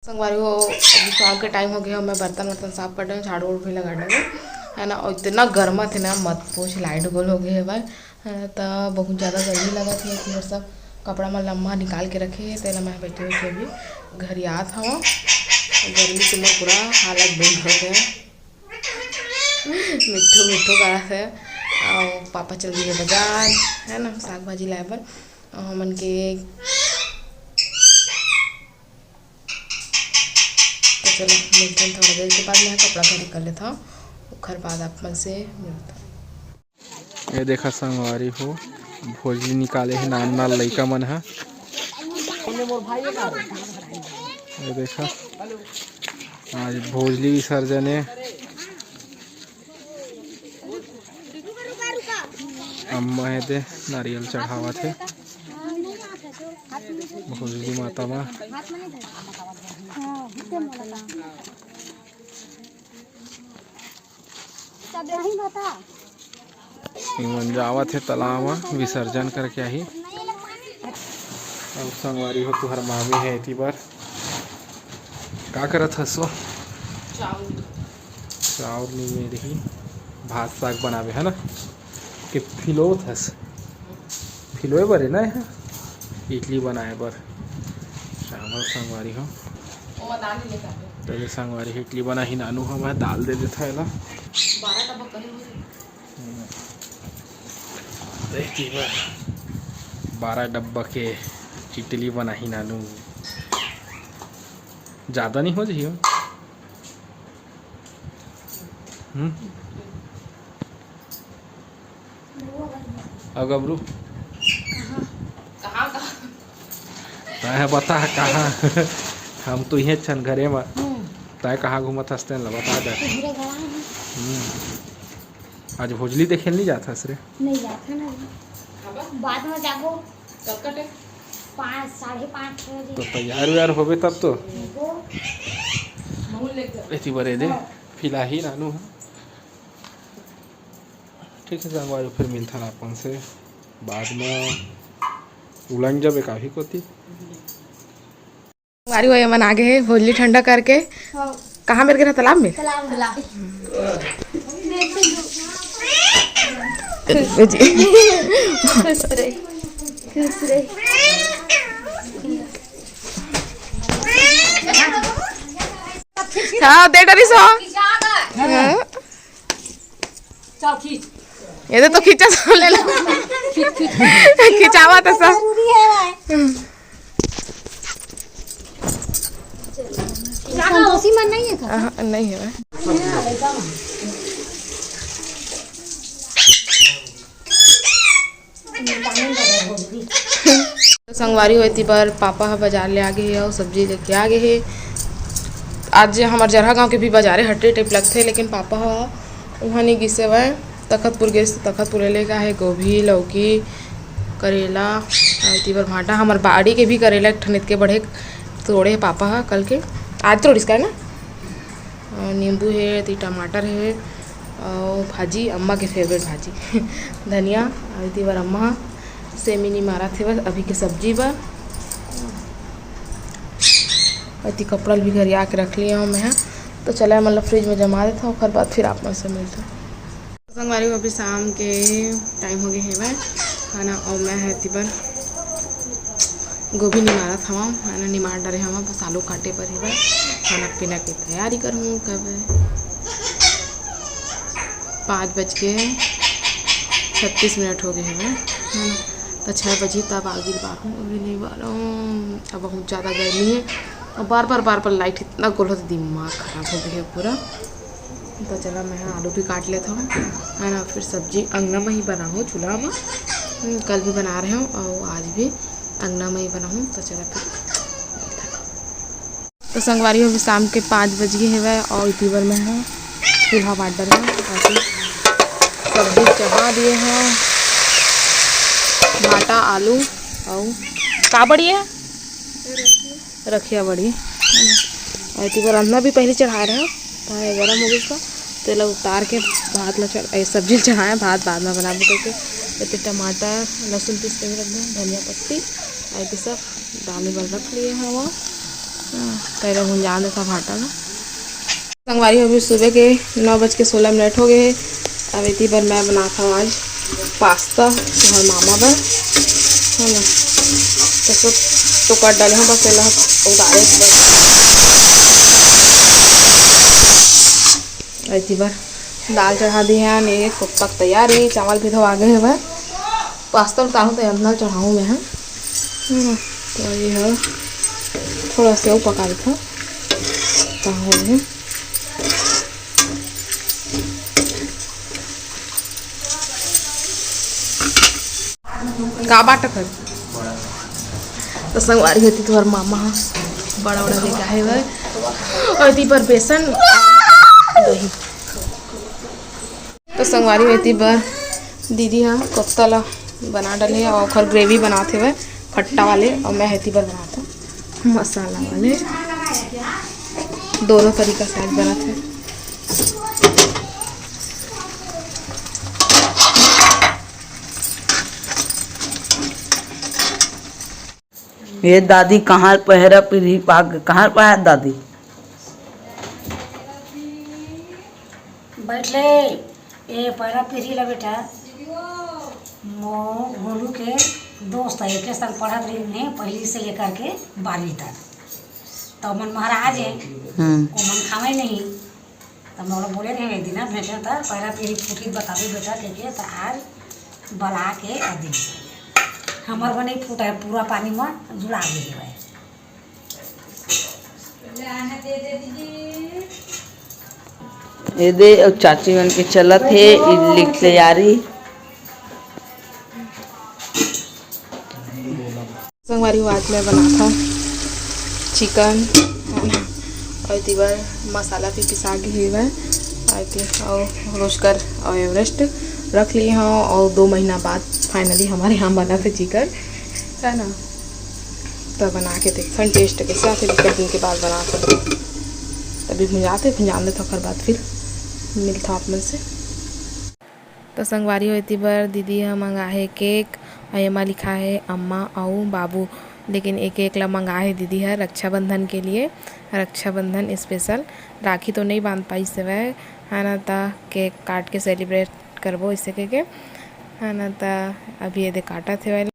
संगवारी हो अभी शाम के टाइम हो गया, मैं बर्तन वर्तन साफ कर रही हूँ, झाड़ू भी लगा रही हूँ, है ना। और इतना गर्म थे ना, मत पूछ, लाइट गोल हो गए है भाई, तो बहुत ज़्यादा गर्मी लगा थी। फिर सब कपड़ा में लम्बा निकाल के रखे है, तेला मैं बैठे हुए अभी घर याद हवा, गर्मी से मैं पूरा हालत बुंद हो गया, मिट्ठू मिट्ठू करा है। और पापा चल गए बाजार, है ना, साग भाजी लाए पर मन के। तो चलो मिलते हैं थोड़ी देर के बाद, मैं कपड़ा खड़ी कर लेता हूँ, उखर बाद आप मन से मिलता हूँ। ये देखा संगवारी हो, भोजली निकाले है नान नाल लइका मन है। ये देखा आज भोजली विसर्जन है, अम्मा है दे नारियल चढ़ावा थे भोजली माता माँ। मन जावा थे तालाब में विसर्जन करके ही। अब संगवारी हो तुहर मामी है इतनी बार का करत हसो? चावल नहीं मेरे ही भात साग बनावे है ना, कि फिलोत हस फिलोए बर है ना, यहाँ इडली बनाए बर चावल संगवारी हो। तो संगवारी इडली बना ही नानू हो, मैं दाल दे देता है ना 12 डब्बा के इडली बना ही नानू, ज़्यादा नहीं हो जाइए। अगबरू कहाँ बता कहाँ हम तो ये छन घरे में, तय कहाँ घूमत हंसते हैं बता दे। आज भोजली देखे नहीं जाता रे? नहीं जाता ना, बाद में जागो 5 साढ़े 5 बजे तो तैयार व्यार होबे तब तो इतनी बड़े दे फिलहाल ही नानू है। ठीक है संगवारी, फिर मिलता ना अपन से बाद में उलझ जब काफी कोती संगवारी हो मन आगे है भोजली ठंडा करके। कहाँ मेरे घर तालाब में हाँ दे डरी सो ये तो खींचा सो ले लो खिंचावा तो सब संतोषी मन नहीं है था? नहीं है संगवारी हुई थी पर पापा बाजार ले आगे है और सब्जी लेके आ गए है। आज हमारे जरहा गांव के भी बाजारे हटे टाइप लगते, लेकिन पापा वहाँ नहीं गिसे हुए, तखतपुर गए, तखतपुर ले का है गोभी लौकी करेला पर भाटा, हमारे बाड़ी के भी करेला ठनित के बढ़े तोड़े है पापा कल के, आज तोड़ इसका है ना। नींबू है, टमाटर है और भाजी अम्मा के फेवरेट भाजी धनिया आई बार अम्मा सेमी नहीं मारा थे बस अभी की सब्जी बा। अति कपड़ा भी घर आके रख लिया हूँ मैं, तो चला मतलब फ्रिज में जमा देता हूँ, फिर बाद फिर आप मुझसे मिलता हूँ। संगवारी अभी शाम के टाइम हो गए है मैं खाना, और मैं है तिबर गोभी नहीं मारा था है ना, निमार डरे हम बस आलू काटे पर ही बार खाना पीना की तैयारी करूँ। कब 5:36 हो गए हैं है ना, तो 6 बजे तब आगे बाहर अभी नहीं बार अब बहुत ज़्यादा गर्मी है, और बार बार लाइट इतना गोल होता दिमाग ख़राब हो गया है पूरा। तो चला मैं आलू भी काट लेता हूँ है ना, फिर सब्जी अंगना में ही बनाऊँ चूल्हा में, कल भी बना रहे हूँ और आज भी अंगना में ही बनाऊँ। तो चला फिर तो संगवारी अभी शाम के 5 बज गए है और इतवर में है चूल्हा बाट डर है, सब्जी चढ़ा दिए हैं, भाटा आलू और का बड़ी है रखिया बड़ी है ना, इतवर अंदर भी पहले चढ़ा रहे हैं तो गर्म हो गई इसका, तेल उतार के भात में सब्जी चढ़ाएँ, भात बाद में बना करके इतने टमाटर लहसुन पीस के रख दें, धनिया पत्ती ऐसे सब डालने पर रख लिए हैं वहाँ। पहले भुंजा देता भाटा में। संगवारी अभी सुबह के 9:16 हो गए। अब इतनी बार मैं बनाता हूँ आज पास्ता तुम्हारे मामा बर, है ना। तो सब तो कर डाले हूँ, बस उतारे इतनी बार दाल चढ़ा दी है। नहीं कब तक तैयार है, चावल भी धो आगे है वह पास्ता उतारूँ तो अंदर चढ़ाऊँ मैं, है ना। तो ये है थोड़ा सेव पका दी था है। का बाट कर तो संगवारी होती तुम्हारे मामा बड़ा बड़ा लेके आए हुए और ती पर बेसन दही। तो संगवारी होती पर दीदी हाँ कोफ्ता ला बना डाले और खर ग्रेवी बनाते हुए खट्टा वाले, और मैं हेती पर बनाता मसाला वाले। दोनों तरीका से आज बनाते। ये दादी कहाँ पहरा पीढ़ी पाग कहाँ पाया दादी बैठले ये पहला पीढ़ी ला बेटा गोलू के दोस्त है, एक संग पढ़त रही पहली से लेकर के 12वीं तक। तो मन महाराज है वो मन खावे नहीं, तो मैं बोले रहे एक दिन भेटे तो पहला पीढ़ी फूटी बता दो बेटा के तो आज बला के दिन हमार बने फूटा है पूरा पानी में जुड़ा गई है। ये दे और चाची बन के चलत है इडली की तैयारी। संगवारी आज मैं बना था चिकन और तीबर मसाला भी पिसा गई है और रोज और एवरेस्ट रख लिए हैं। और 2 महीना बाद फाइनली हमारे यहाँ बना था चिकन, है ना। तो बना के देखते टेस्ट कैसे आते, 1 दिन के बाद बनाते तभी भुंजान देते फिर बाद फिर मिलता आप में से। तो संगवारी होती पर दीदी हम मंगाए केक और एमा लिखा है अम्मा और बाबू, लेकिन एक ला मंगाए दीदी है रक्षाबंधन के लिए, रक्षाबंधन स्पेशल। राखी तो नहीं बांध पाई से वह, है ना। तो केक काट के सेलिब्रेट करबो इसे के, है ना। तो अभी ये दे काटा थे